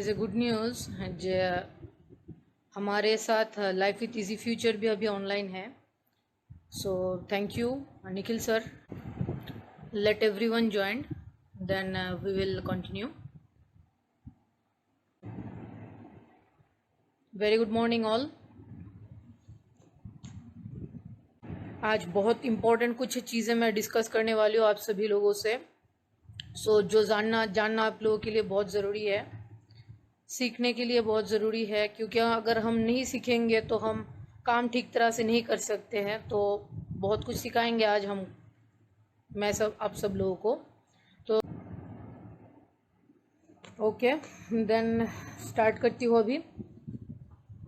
Is a good news जे हमारे साथ life with easy future भी अभी ऑनलाइन है. So thank you Nikhil sir. Let everyone join, then we will continue. Very good morning all. आज बहुत important कुछ चीज़ें मैं डिस्कस करने वाली हूँ आप सभी लोगों से. सो जो जानना आप लोगों के लिए बहुत ज़रूरी है, सीखने के लिए बहुत ज़रूरी है, क्योंकि अगर हम नहीं सीखेंगे तो हम काम ठीक तरह से नहीं कर सकते हैं. तो बहुत कुछ सिखाएंगे आज मैं आप सब लोगों को. तो ओके, देन स्टार्ट करती हूँ अभी.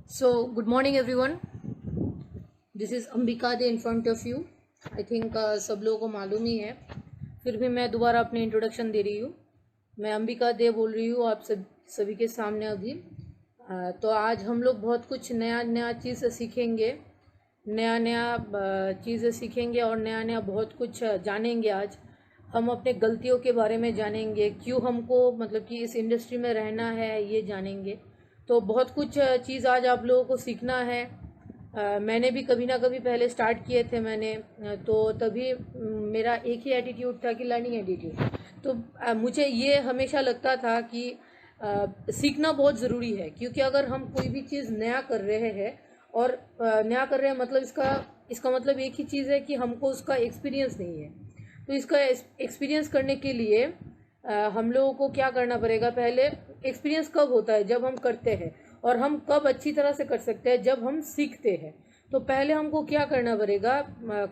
So good morning everyone. This is Ambika they in front of you. I think सब लोगों को मालूम ही है, फिर भी मैं दोबारा अपनी इंट्रोडक्शन दे रही हूँ. मैं अंबिका दे बोल रही हूँ आप सभी के सामने अभी. तो आज हम लोग बहुत कुछ नया चीज़ सीखेंगे, नया चीज़ें सीखेंगे और नया बहुत कुछ जानेंगे. आज हम अपने गलतियों के बारे में जानेंगे, क्यों हमको मतलब कि इस इंडस्ट्री में रहना है ये जानेंगे. तो बहुत कुछ चीज़ आज आप लोगों को सीखना है. मैंने भी कभी ना कभी पहले स्टार्ट किए थे मैंने, तो तभी मेरा एक ही एटीट्यूड था कि लर्निंग एटीट्यूड. तो मुझे ये हमेशा लगता था कि सीखना बहुत ज़रूरी है, क्योंकि अगर हम कोई भी चीज़ नया कर रहे हैं और नया कर रहे हैं मतलब इसका मतलब एक ही चीज़ है कि हमको उसका एक्सपीरियंस नहीं है. तो इसका एक्सपीरियंस करने के लिए हम लोगों को क्या करना पड़ेगा. पहले एक्सपीरियंस कब होता है, जब हम करते हैं, और हम कब अच्छी तरह से कर सकते हैं, जब हम सीखते हैं. तो पहले हमको क्या करना पड़ेगा,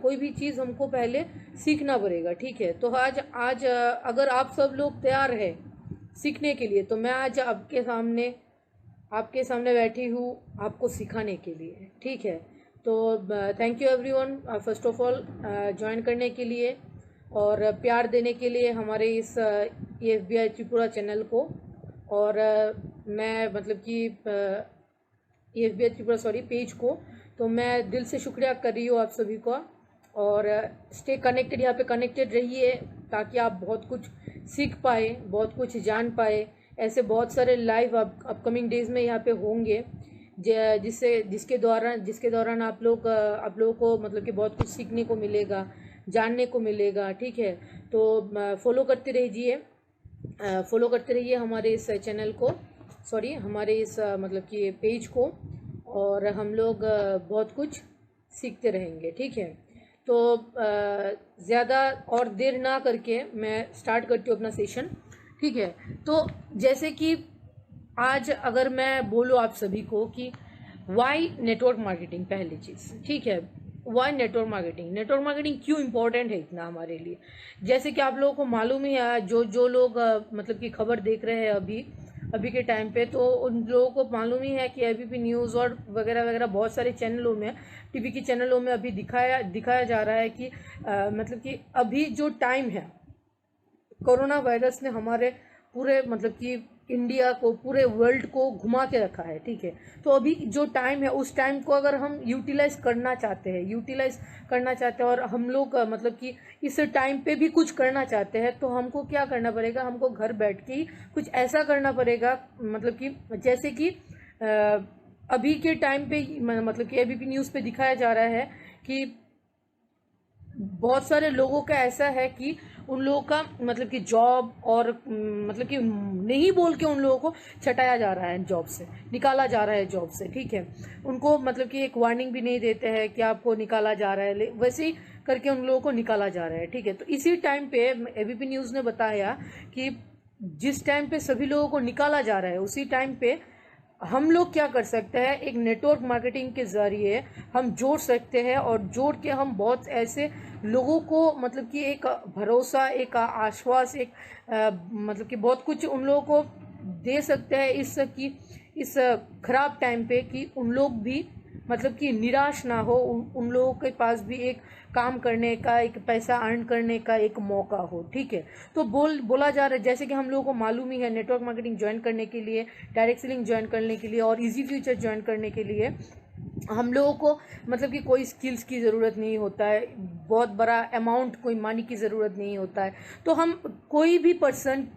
कोई भी चीज़ हमको पहले सीखना पड़ेगा. ठीक है, तो आज अगर आप सब लोग तैयार है सीखने के लिए, तो मैं आज आपके सामने बैठी हूँ आपको सिखाने के लिए. ठीक है, तो thank you everyone first of all join करने के लिए और प्यार देने के लिए हमारे इस FBI त्रिपुरा चैनल को. और मैं मतलब कि FBI त्रिपुरा पेज को, तो मैं दिल से शुक्रिया कर रही हूँ आप सभी का. और स्टे कनेक्टेड, यहाँ पे कनेक्टेड रहिए ताकि आप बहुत कुछ सीख पाए, बहुत कुछ जान पाए. ऐसे बहुत सारे लाइव अपकमिंग डेज में यहाँ पे होंगे जिसके दौरान आप लोगों को मतलब कि बहुत कुछ सीखने को मिलेगा, जानने को मिलेगा. ठीक है, तो फॉलो करते रहिए हमारे इस चैनल को, हमारे इस मतलब कि पेज को, और हम लोग बहुत कुछ सीखते रहेंगे. ठीक है, तो ज़्यादा और देर ना करके मैं स्टार्ट करती हूँ अपना सेशन. ठीक है, तो जैसे कि आज अगर मैं बोलूँ आप सभी को कि वाई नेटवर्क मार्केटिंग, पहली चीज़. ठीक है, वाई नेटवर्क मार्केटिंग क्यों इम्पोर्टेंट है इतना हमारे लिए. जैसे कि आप लोगों को मालूम ही है, जो लोग मतलब कि खबर देख रहे हैं अभी के टाइम पे, तो उन लोगों को मालूम ही है कि ABP न्यूज़ और वगैरह बहुत सारे चैनलों में, टीवी के चैनलों में अभी दिखाया जा रहा है कि मतलब कि अभी जो टाइम है, कोरोना वायरस ने हमारे पूरे मतलब कि इंडिया को, पूरे वर्ल्ड को घुमा के रखा है. ठीक है, तो अभी जो टाइम है, उस टाइम को अगर हम यूटिलाइज करना चाहते हैं और हम लोग मतलब कि इस टाइम पे भी कुछ करना चाहते हैं, तो हमको क्या करना पड़ेगा, हमको घर बैठ के ही कुछ ऐसा करना पड़ेगा. मतलब कि जैसे कि अभी के टाइम पे मतलब कि ABP न्यूज़ पे दिखाया जा रहा है कि बहुत सारे लोगों का ऐसा है कि उन लोगों का मतलब कि जॉब और मतलब कि नहीं बोल के उन लोगों को छटाया जा रहा है, जॉब से निकाला जा रहा है जॉब से. ठीक है, उनको मतलब कि एक वार्निंग भी नहीं देते हैं कि आपको निकाला जा रहा है, वैसे ही करके उन लोगों को निकाला जा रहा है. ठीक है, तो इसी टाइम पे ABP न्यूज़ ने बताया कि जिस टाइम पे सभी लोगों को निकाला जा रहा है, उसी टाइम पे हम लोग क्या कर सकते हैं, एक नेटवर्क मार्केटिंग के ज़रिए हम जोड़ सकते हैं, और जोड़ के हम बहुत ऐसे लोगों को मतलब कि एक भरोसा, एक आश्वास, एक मतलब कि बहुत कुछ उन लोगों को दे सकते हैं इस खराब टाइम पे, कि उन लोग भी मतलब कि निराश ना हो, उन लोगों के पास भी एक काम करने का, एक पैसा अर्न करने का एक मौका हो. ठीक है, तो बोला जा रहा है, जैसे कि हम लोगों को मालूम ही है, नेटवर्क मार्केटिंग ज्वाइन करने के लिए, डायरेक्ट सेलिंग ज्वाइन करने के लिए और इजी फ्यूचर ज्वाइन करने के लिए हम लोगों को मतलब कि कोई स्किल्स की ज़रूरत नहीं होता है, बहुत बड़ा अमाउंट कोई मनी की ज़रूरत नहीं होता है. तो हम कोई भी पर्सन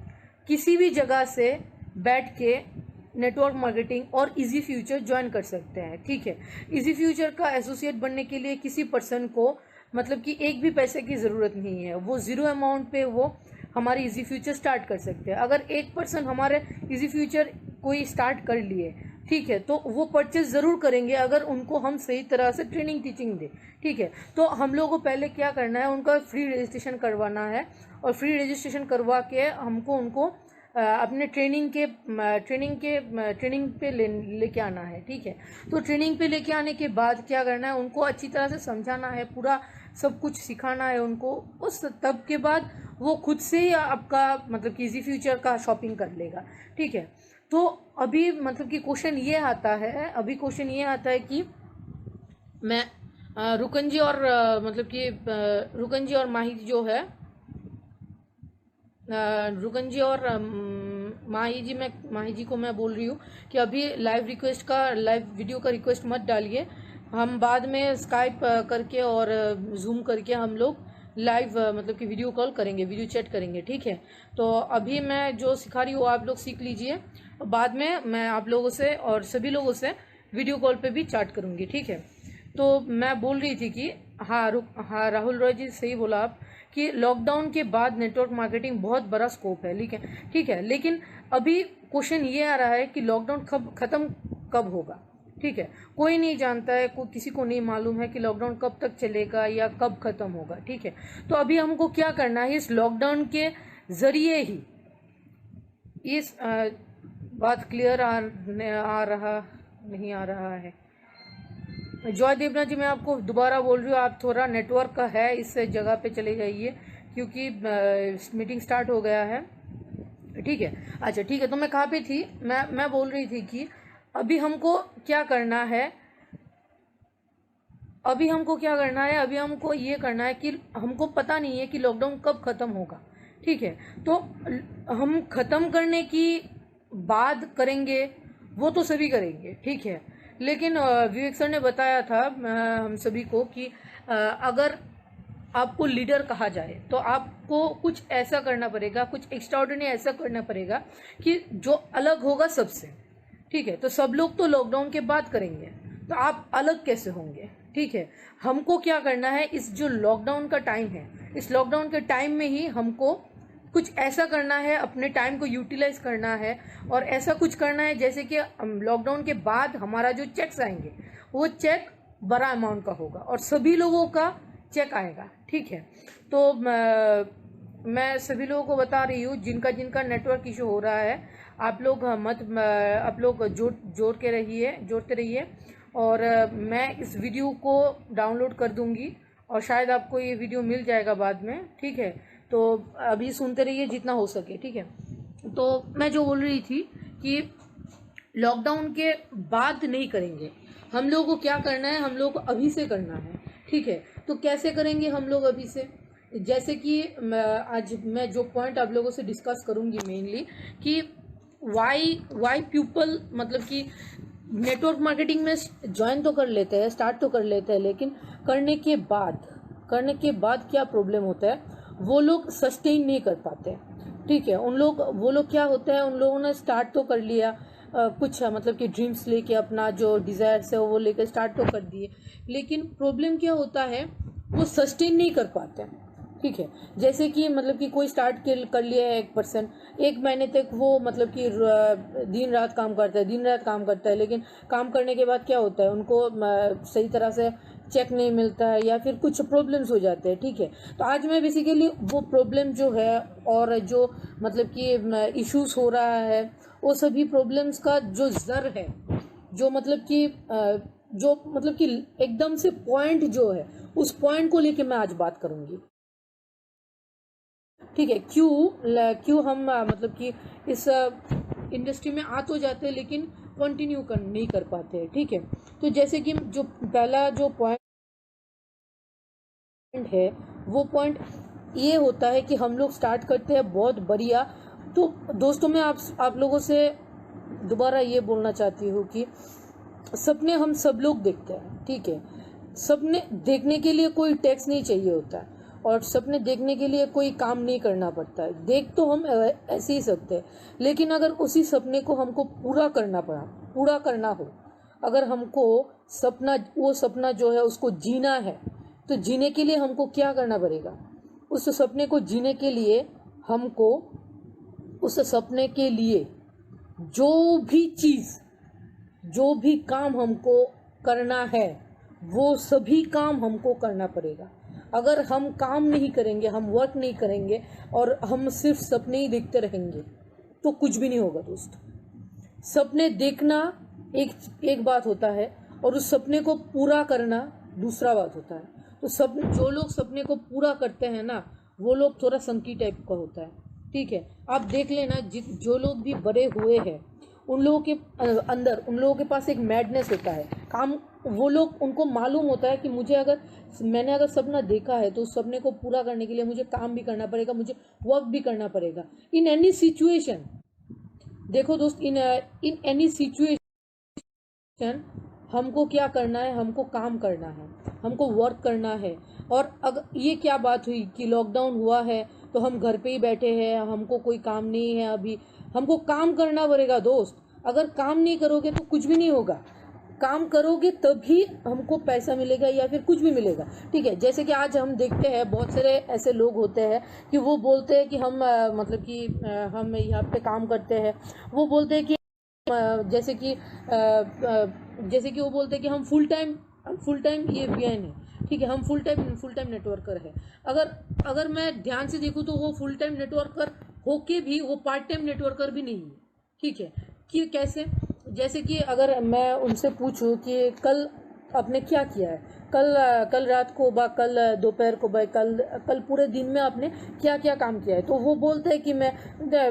किसी भी जगह से बैठ के नेटवर्क मार्केटिंग और इजी फ्यूचर ज्वाइन कर सकते हैं। ठीक है, इजी फ्यूचर का एसोसिएट बनने के लिए किसी पर्सन को मतलब कि एक भी पैसे की ज़रूरत नहीं है, वो ज़ीरो अमाउंट पे वो हमारी इजी फ्यूचर स्टार्ट कर सकते हैं। अगर एक पर्सन हमारे इजी फ्यूचर कोई स्टार्ट कर लिए, ठीक है, तो वो परचेज ज़रूर करेंगे अगर उनको हम सही तरह से ट्रेनिंग टीचिंग दें। ठीक है, तो हम लोगों को पहले क्या करना है, उनका फ्री रजिस्ट्रेशन करवाना है और फ्री रजिस्ट्रेशन करवा के हमको उनको अपने ट्रेनिंग पे लेके आना है। ठीक है, तो ट्रेनिंग पे लेके आने के बाद क्या करना है, उनको अच्छी तरह से समझाना है, पूरा सब कुछ सिखाना है उनको। उस तब के बाद वो खुद से ही आपका मतलब कि इजी फ्यूचर का शॉपिंग कर लेगा। ठीक है, तो अभी मतलब कि क्वेश्चन ये आता है कि मैं रुकन जी और मतलब कि रुकन जी और माही जो है, रुकन जी और माही जी को मैं बोल रही हूँ कि अभी लाइव वीडियो का रिक्वेस्ट मत डालिए। हम बाद में स्काइप करके और जूम करके हम लोग लाइव मतलब कि वीडियो कॉल करेंगे, वीडियो चैट करेंगे। ठीक है, तो अभी मैं जो सिखा रही हूँ आप लोग सीख लीजिए, बाद में मैं आप लोगों से और सभी लोगों से वीडियो कॉल पे भी चैट करूँगी। ठीक है, तो मैं बोल रही थी कि हाँ राहुल रॉय जी सही बोला आप कि लॉकडाउन के बाद नेटवर्क मार्केटिंग बहुत बड़ा स्कोप है। ठीक है, लेकिन अभी क्वेश्चन ये आ रहा है कि लॉकडाउन खत्म कब होगा। ठीक है, कोई नहीं जानता है, किसी को नहीं मालूम है कि लॉकडाउन कब तक चलेगा या कब खत्म होगा। ठीक है, तो अभी हमको क्या करना है, इस लॉकडाउन के जरिए ही इस बात क्लियर नहीं आ रहा है। जॉय देवना जी, मैं आपको दोबारा बोल रही हूँ, आप थोड़ा नेटवर्क का है इस जगह पे चले जाइए क्योंकि मीटिंग स्टार्ट हो गया है। ठीक है, अच्छा ठीक है, तो मैं कहाँ पे थी, मैं बोल रही थी कि अभी हमको क्या करना है, अभी हमको ये करना है कि हमको पता नहीं है कि लॉकडाउन कब खत्म होगा। ठीक है, तो हम खत्म करने की बात करेंगे, वो तो सभी करेंगे। ठीक है, लेकिन विवेक सर ने बताया था हम सभी को कि अगर आपको लीडर कहा जाए तो आपको कुछ ऐसा करना पड़ेगा, कुछ एक्स्ट्राऑर्डिनरी ऐसा करना पड़ेगा कि जो अलग होगा सबसे। ठीक है, तो सब लोग तो लॉकडाउन के बाद करेंगे, तो आप अलग कैसे होंगे। ठीक है, हमको क्या करना है, इस जो लॉकडाउन का टाइम है, इस लॉकडाउन के टाइम में ही हमको कुछ ऐसा करना है, अपने टाइम को यूटिलाइज करना है और ऐसा कुछ करना है जैसे कि लॉकडाउन के बाद हमारा जो चेक्स आएंगे वो चेक बड़ा अमाउंट का होगा और सभी लोगों का चेक आएगा। ठीक है, तो मैं सभी लोगों को बता रही हूँ जिनका नेटवर्क इशू हो रहा है, आप लोग जोड़ते रहिए और मैं इस वीडियो को डाउनलोड कर दूंगी और शायद आपको ये वीडियो मिल जाएगा बाद में। ठीक है, तो अभी सुनते रहिए जितना हो सके। ठीक है, तो मैं जो बोल रही थी कि लॉकडाउन के बाद नहीं करेंगे, हम लोगों को क्या करना है, हम लोग को अभी से करना है। ठीक है, तो कैसे करेंगे हम लोग अभी से, जैसे कि आज मैं जो पॉइंट आप लोगों से डिस्कस करूंगी मेनली कि वाई पीपल मतलब कि नेटवर्क मार्केटिंग में ज्वाइन तो कर लेते हैं, स्टार्ट तो कर लेते हैं, लेकिन करने के बाद क्या प्रॉब्लम होता है, वो लोग सस्टेन नहीं कर पाते। ठीक है, वो लोग क्या होता है, उन लोगों ने स्टार्ट तो कर लिया कुछ मतलब कि ड्रीम्स लेके, अपना जो डिजायर्स है वो लेकर स्टार्ट तो कर दिए, लेकिन प्रॉब्लम क्या होता है, वो सस्टेन नहीं कर पाते। ठीक है, जैसे कि मतलब कि कोई स्टार्ट कर लिया है एक पर्सन, 1 महीने तक वो मतलब कि दिन रात काम करता है, लेकिन काम करने के बाद क्या होता है, उनको सही तरह से चेक नहीं मिलता है या फिर कुछ प्रॉब्लम्स हो जाते हैं। ठीक है, तो आज मैं बेसिकली वो प्रॉब्लम जो है और जो मतलब कि इश्यूज हो रहा है, वो सभी प्रॉब्लम्स का जो जर है, जो मतलब कि एकदम से पॉइंट जो है, उस पॉइंट को लेके मैं आज बात करूंगी। ठीक है, क्यों हम मतलब कि इस इंडस्ट्री में आ तो जाते हैं लेकिन कंटिन्यू नहीं कर पाते हैं। ठीक है, तो जैसे कि जो पहला जो पॉइंट है, वो पॉइंट ये होता है कि हम लोग स्टार्ट करते हैं बहुत बढ़िया। तो दोस्तों, मैं आप लोगों से दोबारा ये बोलना चाहती हूँ कि सपने हम सब लोग देखते हैं। ठीक है, सपने देखने के लिए कोई टैक्स नहीं चाहिए होता है और सपने देखने के लिए कोई काम नहीं करना पड़ता है। देख तो हम ऐसे ही सकते हैं, लेकिन अगर उसी सपने को हमको पूरा करना हो, अगर हमको वो सपना जो है उसको जीना है, तो जीने के लिए हमको क्या करना पड़ेगा? उस सपने को जीने के लिए हमको उस सपने के लिए जो भी काम हमको करना है, वो सभी काम हमको करना पड़ेगा। अगर हम काम नहीं करेंगे, हम वर्क नहीं करेंगे और हम सिर्फ सपने ही देखते रहेंगे, तो कुछ भी नहीं होगा दोस्त। सपने देखना एक बात होता है और उस सपने को पूरा करना दूसरा बात होता है। तो जो लोग सपने को पूरा करते हैं ना, वो लोग थोड़ा संकी टाइप का होता है, ठीक है। आप देख लेना, जो लोग भी बड़े हुए हैं, उन लोगों के अंदर, उन लोगों के पास एक मैडनेस होता है काम। वो लोग, उनको मालूम होता है कि मैंने अगर सपना देखा है तो उस सपने को पूरा करने के लिए मुझे काम भी करना पड़ेगा, मुझे वर्क भी करना पड़ेगा इन एनी सिचुएशन। देखो दोस्त, इन एनी सिचुएशन हमको क्या करना है? हमको काम करना है, हमको वर्क करना है। और अगर ये क्या बात हुई कि लॉकडाउन हुआ है तो हम घर पे ही बैठे हैं, हमको कोई काम नहीं है, अभी हमको काम करना पड़ेगा दोस्त। अगर काम नहीं करोगे तो कुछ भी नहीं होगा। काम करोगे तभी हमको पैसा मिलेगा या फिर कुछ भी मिलेगा, ठीक है। जैसे कि आज हम देखते हैं बहुत सारे ऐसे लोग होते हैं कि वो बोलते हैं कि हम हम यहाँ पे काम करते हैं। वो बोलते हैं कि जैसे कि वो बोलते हैं कि हम फुल टाइम ये वीएन है, ठीक है, हम फुल टाइम नेटवर्कर है। अगर मैं ध्यान से देखूँ तो वो फुल टाइम नेटवर्कर होके भी वो पार्ट टाइम नेटवर्कर भी नहीं है, ठीक है। कि कैसे? जैसे कि अगर मैं उनसे पूछूं कि कल आपने क्या किया है, कल रात को कल दोपहर को कल पूरे दिन में आपने क्या क्या काम किया है, तो वो बोलते हैं कि मैं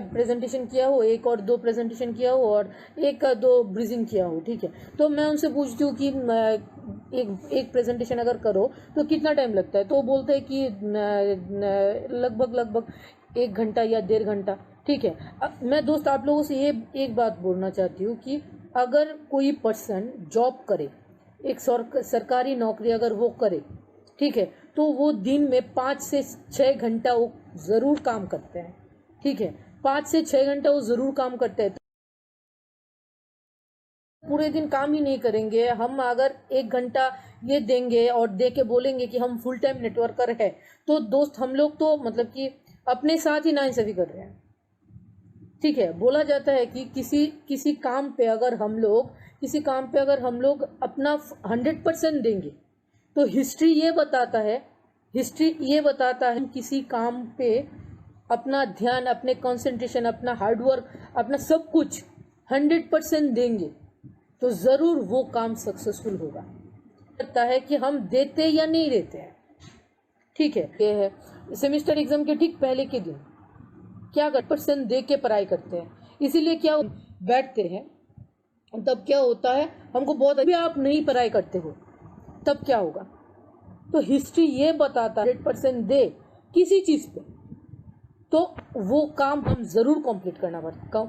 प्रेजेंटेशन किया हो, 1 और 2 प्रेजेंटेशन किया हो और 1-2 ब्रीजिंग किया हो, ठीक है। तो मैं उनसे पूछती हूँ कि एक प्रेजेंटेशन अगर करो तो कितना टाइम लगता है, तो वो बोलते हैं कि लगभग 1 घंटा या 1.5 घंटा, ठीक है। मैं दोस्त आप लोगों से ये एक बात बोलना चाहती हूँ कि अगर कोई पर्सन जॉब करे, एक सरकारी नौकरी अगर वो करे, ठीक है, तो वो दिन में 5 से 6 घंटा वो ज़रूर काम करते हैं, ठीक है। 5 से 6 घंटा वो ज़रूर काम करते हैं। पूरे दिन काम ही नहीं करेंगे, हम अगर 1 घंटा ये देंगे और दे के बोलेंगे कि हम फुल टाइम नेटवर्कर है, तो दोस्त हम लोग तो मतलब कि अपने साथ ही नाइंसाफी कर रहे हैं, ठीक है। बोला जाता है कि किसी काम पे अगर हम लोग अपना 100% देंगे, तो हिस्ट्री ये बताता है हम किसी काम पे अपना ध्यान, अपने कंसंट्रेशन, अपना हार्डवर्क, अपना सब कुछ 100% देंगे, तो ज़रूर वो काम सक्सेसफुल होगा। लगता है कि हम देते या नहीं देते हैं, ठीक है। ये है सेमेस्टर एग्जाम के ठीक पहले के दिन क्या 100% दे के पढ़ाई करते हैं, इसीलिए क्या बैठते हैं, तब क्या होता है, हमको बहुत अभी आप नहीं पढ़ाई करते हो तब क्या होगा। तो हिस्ट्री ये बताता है 100% दे किसी चीज़ पे, तो वो काम हम ज़रूर कंप्लीट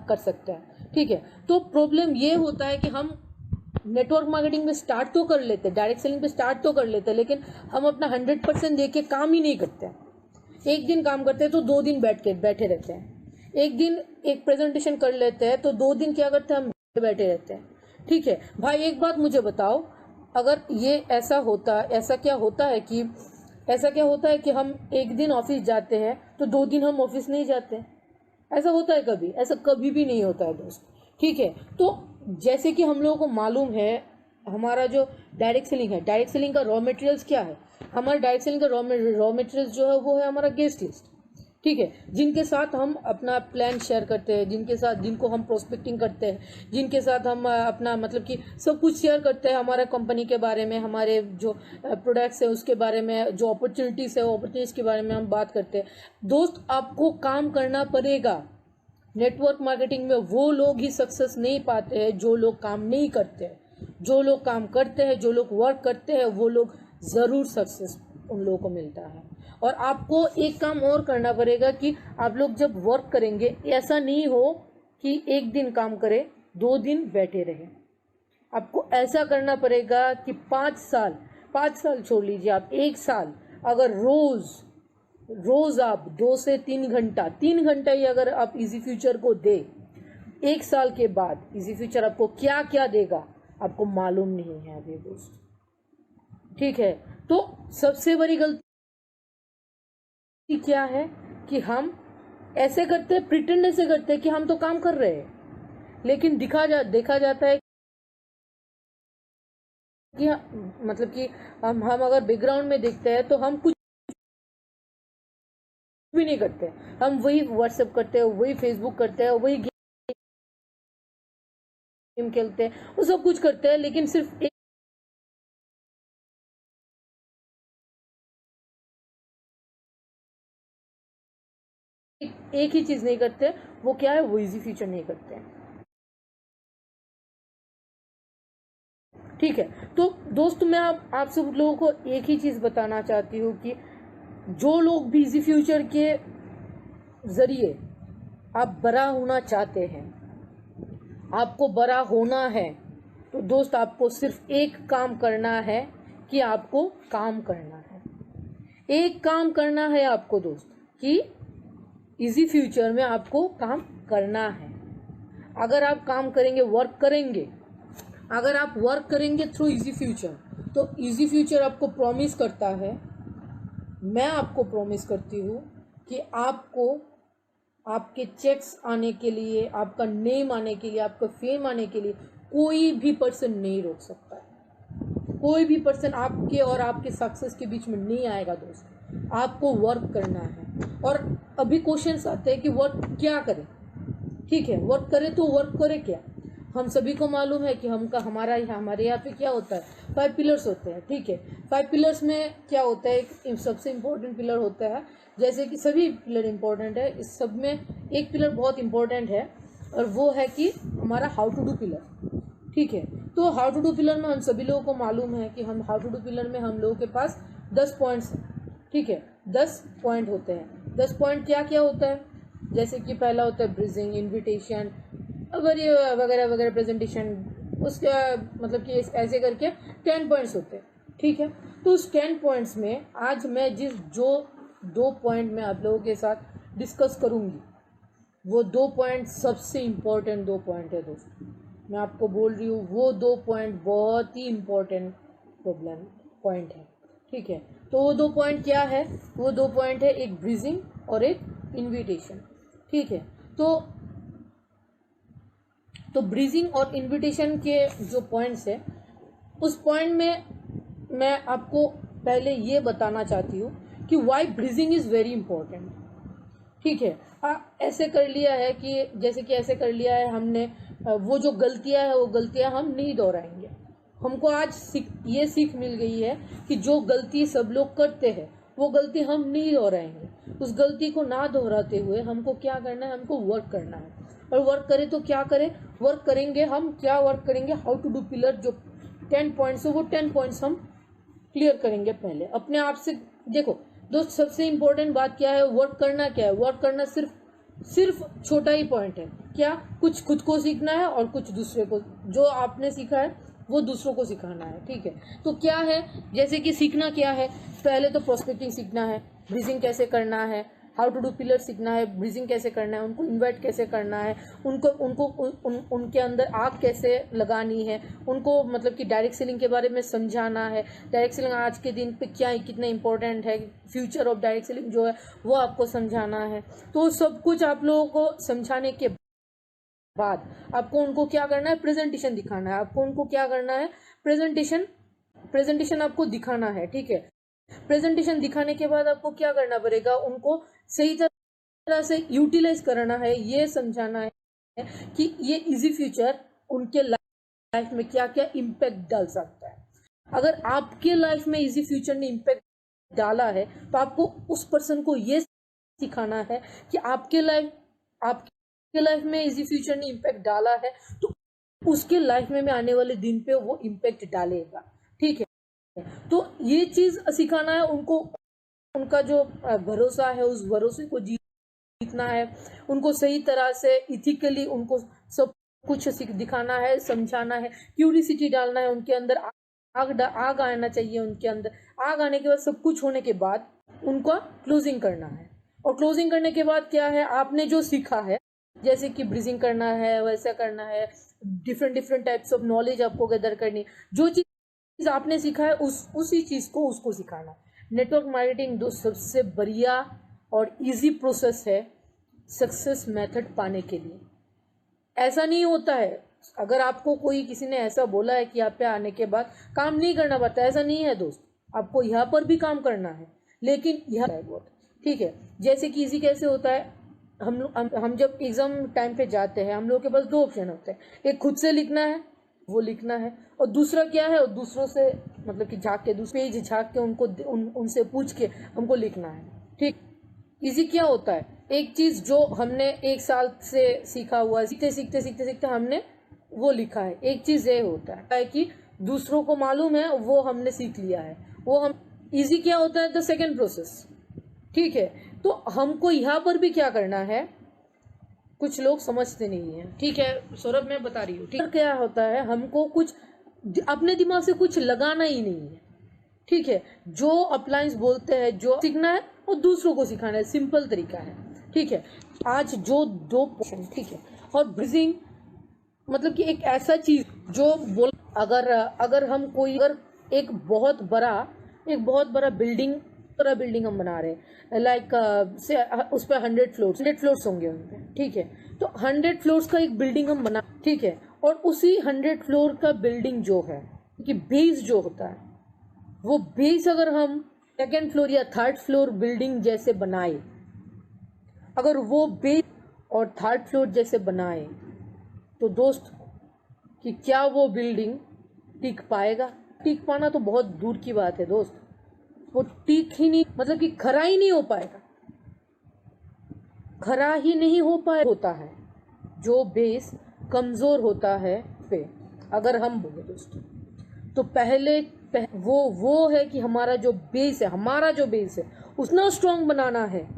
कर सकते हैं, ठीक है। तो प्रॉब्लम ये होता है कि हम नेटवर्क मार्केटिंग में स्टार्ट तो कर लेते हैं, डायरेक्ट सेलिंग पे स्टार्ट तो कर लेते हैं, लेकिन हम अपना 100% दे के काम ही नहीं करते हैं। एक दिन काम करते हैं तो 2 दिन बैठे रहते हैं। एक दिन एक प्रेजेंटेशन कर लेते हैं तो 2 दिन क्या करते हैं, हम बैठे रहते हैं, ठीक है। भाई एक बात मुझे बताओ, अगर ये ऐसा क्या होता है कि हम एक दिन ऑफिस जाते हैं तो 2 दिन हम ऑफिस नहीं जाते? ऐसा होता है कभी? ऐसा कभी भी नहीं होता है दोस्त, ठीक है। तो जैसे कि हम लोगों को मालूम है, हमारा जो डायरेक्ट सेलिंग का रॉ मटेरियल्स क्या है, हमारा डायरेक्ट सेलिंग का रॉ मटेरियल्स जो है वो है हमारा गेस्ट लिस्ट, ठीक है। जिनके साथ हम अपना प्लान शेयर करते हैं, जिनको हम प्रोस्पेक्टिंग करते हैं, जिनके साथ हम अपना मतलब कि सब कुछ शेयर करते हैं, हमारा कंपनी के बारे में, हमारे जो प्रोडक्ट्स है उसके बारे में, जो अपॉर्चुनिटीज़ है अपॉर्चुनिटीज़ के बारे में हम बात करते हैं। दोस्त आपको काम करना पड़ेगा। नेटवर्क मार्केटिंग में वो लोग ही सक्सेस नहीं पाते हैं जो लोग काम नहीं करते हैं। जो लोग काम करते हैं, जो लोग वर्क करते हैं, वो लोग ज़रूर सक्सेस उन लोगों को मिलता है। और आपको एक काम और करना पड़ेगा कि आप लोग जब वर्क करेंगे, ऐसा नहीं हो कि एक दिन काम करें 2 दिन बैठे रहें। आपको ऐसा करना पड़ेगा कि 5 साल छोड़ लीजिए, आप 1 साल अगर रोज़ रोज आप 2 से 3 घंटा, 3 घंटा ही अगर आप इजी फ्यूचर को दे, 1 साल के बाद इजी फ्यूचर आपको क्या क्या देगा आपको मालूम नहीं है अभी दोस्त। ठीक है, तो सबसे बड़ी गलती क्या है कि हम ऐसे करते हैं, प्रिटेंड ऐसे करते हैं कि हम तो काम कर रहे हैं, लेकिन देखा जाता है कि मतलब कि हम अगर बैकग्राउंड में देखते हैं तो हम कुछ भी नहीं करते, हम वही व्हाट्सएप करते हैं, वही फेसबुक करते हैं, वही गेम खेलते हैं, वो सब कुछ करते हैं, लेकिन सिर्फ एक ही चीज नहीं करते, वो क्या है, वो इजी फ्यूचर नहीं करते हैं। ठीक है, तो दोस्त मैं आप सब लोगों को एक ही चीज बताना चाहती हूँ कि जो लोग भी इजी फ्यूचर के जरिए आप बड़ा होना चाहते हैं, आपको बड़ा होना है, तो दोस्त आपको सिर्फ एक काम करना है कि आपको काम करना है, एक काम करना है आपको दोस्त कि इजी फ्यूचर में आपको काम करना है। अगर आप काम करेंगे, वर्क करेंगे, अगर आप वर्क करेंगे थ्रू इजी फ्यूचर, तो इजी फ्यूचर आपको प्रॉमिस करता है, मैं आपको प्रॉमिस करती हूँ कि आपको आपके चेक्स आने के लिए, आपका नेम आने के लिए, आपका फेम आने के लिए कोई भी पर्सन नहीं रोक सकता है। कोई भी पर्सन आपके और आपके सक्सेस के बीच में नहीं आएगा दोस्त। आपको वर्क करना है। और अभी क्वेश्चंस आते हैं कि वर्क क्या करें। ठीक है, वर्क करे तो वर्क करे क्या, हम सभी को मालूम है कि हमारे यहाँ पे क्या होता है, 5 पिलर्स होते हैं। ठीक है, 5 पिलर्स में क्या होता है, एक सबसे इम्पोर्टेंट पिलर होता है, जैसे कि सभी पिलर इम्पोर्टेंट है, इस सब में एक पिलर बहुत इम्पोर्टेंट है और वो है कि हमारा हाउ टू डू पिलर। ठीक है, तो हाउ टू डू पिलर में हम सभी लोगों को मालूम है कि हम हाउ टू डू पिलर में हम लोगों के पास 10 पॉइंट्स हैं। ठीक है, 10 पॉइंट होते हैं। 10 पॉइंट क्या क्या होता है, जैसे कि पहला होता है ब्रीजिंग, इन्विटेशन वगैरह वगैरह वगैरह, प्रेजेंटेशन, उसके मतलब कि ऐसे करके 10 पॉइंट्स होते हैं। ठीक है, तो उस 10 पॉइंट्स में आज मैं जो 2 पॉइंट मैं आप लोगों के साथ डिस्कस करूंगी, वो 2 पॉइंट सबसे इम्पोर्टेंट 2 पॉइंट है दोस्तों। मैं आपको बोल रही हूँ, वो 2 पॉइंट बहुत ही इम्पोर्टेंट प्रॉब्लम पॉइंट है। ठीक है, तो वो 2 पॉइंट क्या है, वो 2 पॉइंट है, एक ब्रीजिंग और एक इन्विटेशन। ठीक है, तो ब्रीजिंग और इन्विटेशन के जो पॉइंट्स है, उस पॉइंट में मैं आपको पहले ये बताना चाहती हूँ कि why breathing is very important. ठीक है, ऐसे कर लिया है कि जैसे कि ऐसे कर लिया है हमने, वो जो गलतियां है वो गलतियां हम नहीं दोहराएंगे। हमको आज ये सीख मिल गई है कि जो गलती सब लोग करते हैं वो गलती हम नहीं दोहराएंगे। उस गलती को ना दोहराते हुए हमको क्या करना है, हमको वर्क करना है। और वर्क करें तो क्या करें, वर्क करेंगे हम, क्या वर्क करेंगे, हाउ टू डू पिलर, जो 10 पॉइंट्स है वो 10 पॉइंट्स हम क्लियर करेंगे। पहले अपने आप से देखो दोस्त, सबसे इंपॉर्टेंट बात क्या है, वर्क करना क्या है, वर्क करना सिर्फ छोटा ही पॉइंट है। क्या, कुछ खुद को सीखना है और कुछ दूसरे को, जो आपने सीखा है वो दूसरों को सिखाना है। ठीक है, तो क्या है, जैसे कि सीखना क्या है, पहले तो प्रोस्पेक्टिंग सीखना है, ब्रीजिंग कैसे करना है, हाउ टू डू पिलर सीखना है, ब्रीजिंग कैसे करना है, उनको इन्वाइट कैसे करना है, उनके अंदर आग कैसे लगानी है, उनको मतलब कि डायरेक्ट सेलिंग के बारे में समझाना है। डायरेक्ट सेलिंग आज के दिन पे क्या कितना इंपॉर्टेंट है, फ्यूचर ऑफ डायरेक्ट सेलिंग जो है वो आपको समझाना है। तो सब कुछ आप लोगों को समझाने के बाद आपको उनको क्या करना है, प्रेजेंटेशन दिखाना है। आपको उनको क्या करना है, प्रेजेंटेशन आपको दिखाना है। ठीक है, प्रेजेंटेशन दिखाने के बाद आपको क्या करना पड़ेगा, उनको सही तरह से यूटिलाइज करना है, ये समझाना है कि ये इजी फ्यूचर उनके लाइफ में क्या क्या इम्पैक्ट डाल सकता है। अगर आपके लाइफ में इजी फ्यूचर ने इम्पैक्ट डाला है तो आपको उस पर्सन को ये सिखाना है कि आपके लाइफ में इजी फ्यूचर ने इम्पैक्ट डाला है, तो उसके लाइफ में आने वाले दिन पे वो इम्पैक्ट डालेगा। ठीक है, तो ये चीज सिखाना है उनको, उनका जो भरोसा है उस भरोसे को जीतना है, उनको सही तरह से इथिकली उनको सब कुछ दिखाना है, समझाना है, क्यूरियोसिटी डालना है उनके अंदर, आग आना चाहिए उनके अंदर। आग आने के बाद, सब कुछ होने के बाद उनका क्लोजिंग करना है। और क्लोजिंग करने के बाद क्या है, आपने जो सीखा है, जैसे कि ब्रीजिंग करना है, वैसा करना है, different different types of knowledge आपको गैदर करनी, जो चीज़ आपने सीखा है उसी चीज़ को उसको सिखाना। नेटवर्क मार्केटिंग दोस्त सबसे बढ़िया और इजी प्रोसेस है सक्सेस मेथड पाने के लिए। ऐसा नहीं होता है, अगर आपको कोई किसी ने ऐसा बोला है कि यहाँ पे आने के बाद काम नहीं करना पड़ता, ऐसा नहीं है दोस्त, आपको यहाँ पर भी काम करना है, लेकिन यह है बहुत ठीक है। जैसे कि इजी कैसे होता है, हम जब एग्जाम टाइम पे जाते हैं, हम लोग के पास दो ऑप्शन होते हैं, एक खुद से लिखना है, वो लिखना है, और दूसरा क्या है, और दूसरों से मतलब कि झाँक के दूसरे पेज झाँक के उनसे पूछ के हमको लिखना है। ठीक, इजी क्या होता है, एक चीज जो हमने एक साल से सीखा हुआ, सीखते सीखते सीखते सीखते हमने वो लिखा है। एक चीज ये होता है कि दूसरों को मालूम है, वो हमने सीख लिया है, वो हम इजी क्या होता है द सेकेंड प्रोसेस। ठीक है, तो हमको यहाँ पर भी क्या करना है, कुछ लोग समझते नहीं है। ठीक है सौरभ, मैं बता रही हूँ। ठीक, क्या होता है, हमको कुछ अपने दिमाग से कुछ लगाना ही नहीं है। ठीक है, जो अप्लायंस बोलते हैं, जो सीखना है वो दूसरों को सिखाना है, सिंपल तरीका है। ठीक है, आज जो दो पोर्शन, ठीक है, और ब्रीजिंग मतलब कि एक ऐसा चीज जो बोल, अगर हम कोई अगर एक बहुत बड़ा बिल्डिंग हम बना रहे हैं, लाइक से उस पर 100 फ्लोर्स होंगे उन पे। ठीक है, तो 100 फ्लोर्स का एक बिल्डिंग हम बना, ठीक है, और उसी 100 फ्लोर का बिल्डिंग जो है कि बेस जो होता है, वो बेस अगर हम सेकेंड फ्लोर या थर्ड फ्लोर बिल्डिंग जैसे बनाए, अगर वो बेस और थर्ड फ्लोर जैसे बनाए, तो दोस्त कि क्या वो बिल्डिंग टिक पाएगा? टिक पाना तो बहुत दूर की बात है दोस्त, वो टिक ही नहीं, मतलब कि खरा ही नहीं हो पाएगा, खरा ही नहीं हो पाए होता है जो बेस कमजोर होता है पे। अगर हम बोले दोस्तों, तो पहले वो है कि हमारा जो बेस है उतना स्ट्रांग बनाना है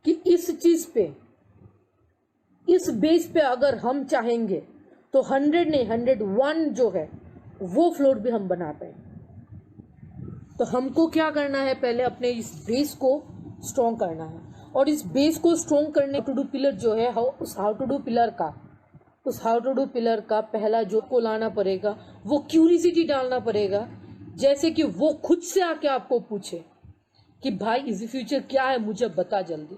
कि इस बेस पे अगर हम चाहेंगे तो 100 नहीं 101 जो है वो फ्लोर भी हम बना पाए। तो हमको क्या करना है, पहले अपने इस बेस को स्ट्रांग करना है, और इस बेस को स्ट्रांग करने टू डू पिलर जो है, उस हाउ टू डू पिलर का पहला जो को लाना पड़ेगा, वो क्यूरियोसिटी डालना पड़ेगा। जैसे कि वो खुद से आके आपको पूछे कि भाई इजी फ्यूचर क्या है, मुझे बता जल्दी।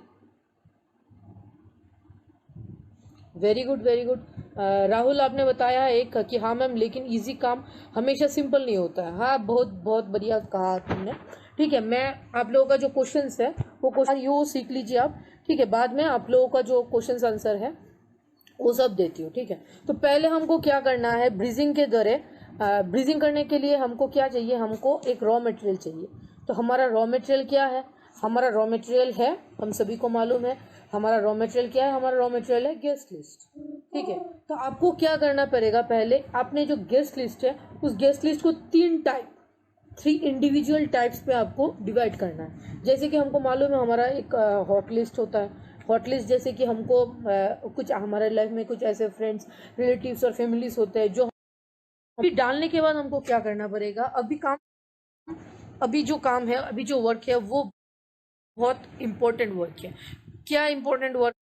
वेरी गुड राहुल, आपने बताया एक कि हाँ मैम, लेकिन इजी काम हमेशा सिंपल नहीं होता है। हाँ, बहुत बहुत बढ़िया कहा तुमने। ठीक है, मैं आप लोगों का जो क्वेश्चंस है वो क्वेश्चन यू सीख लीजिए आप। ठीक है, बाद में आप लोगों का जो क्वेश्चंस आंसर है वो सब देती हूँ। ठीक है, तो पहले हमको क्या करना है, ब्रीजिंग के दौरे ब्रीजिंग करने के लिए हमको क्या चाहिए, हमको एक रॉ मटेरियल चाहिए। तो हमारा रॉ मटेरियल क्या है, हमारा रॉ मटेरियल है, हम सभी को मालूम है हमारा रॉ मटेरियल क्या है, हमारा रॉ मटेरियल है गेस्ट लिस्ट। ठीक है, तो आपको क्या करना पड़ेगा, पहले आपने जो गेस्ट लिस्ट है उस गेस्ट लिस्ट को 3 इंडिविजुअल टाइप्स पे आपको डिवाइड करना है। जैसे कि हमको मालूम है हमारा एक हॉट लिस्ट होता है। हॉट लिस्ट जैसे कि हमको कुछ हमारे लाइफ में कुछ ऐसे फ्रेंड्स, रिलेटिव्स और फैमिलीज होते हैं जो अभी डालने के बाद हमको क्या करना पड़ेगा, अभी जो काम है, अभी जो वर्क है वो बहुत इम्पोर्टेंट वर्क है। क्या इम्पोर्टेंट वर्क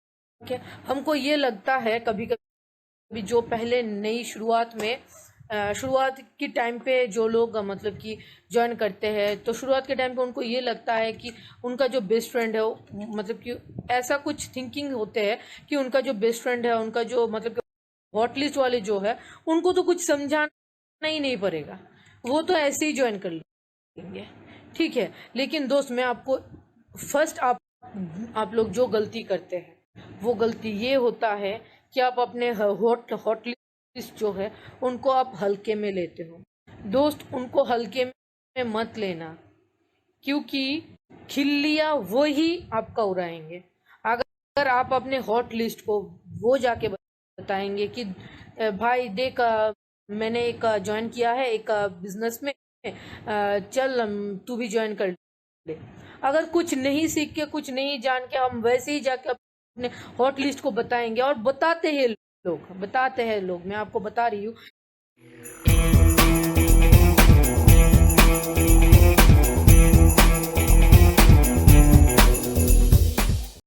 है, हमको ये लगता है कभी कभी जो पहले नई शुरुआत के टाइम पे जो लोग मतलब कि ज्वाइन करते हैं, तो शुरुआत के टाइम पे उनको ये लगता है कि उनका जो बेस्ट फ्रेंड है मतलब कि ऐसा कुछ थिंकिंग होते हैं कि उनका जो बेस्ट फ्रेंड है, उनका जो मतलब हॉट लिस्ट वाले जो है, उनको तो कुछ समझाना ही नहीं पड़ेगा, वो तो ऐसे ही ज्वाइन कर लेंगे। ठीक है, लेकिन दोस्त मैं आपको फर्स्ट आप लोग जो गलती करते हैं वो गलती ये होता है कि आप अपने हॉट लिस्ट जो है उनको आप हल्के में लेते हो। दोस्त, उनको हल्के में मत लेना, क्योंकि खिल्लियाँ वो ही आपका उड़ाएंगे। अगर आप अपने हॉट लिस्ट को वो जाके बताएंगे कि भाई देख, मैंने एक ज्वाइन किया है एक बिजनेस में, चल तू भी ज्वाइन कर ले। अगर कुछ नहीं सीख के, कुछ नहीं जान के हम वैसे ही जाके अपने हॉट लिस्ट को बताएंगे, और बताते हैं लोग, मैं आपको बता रही हूँ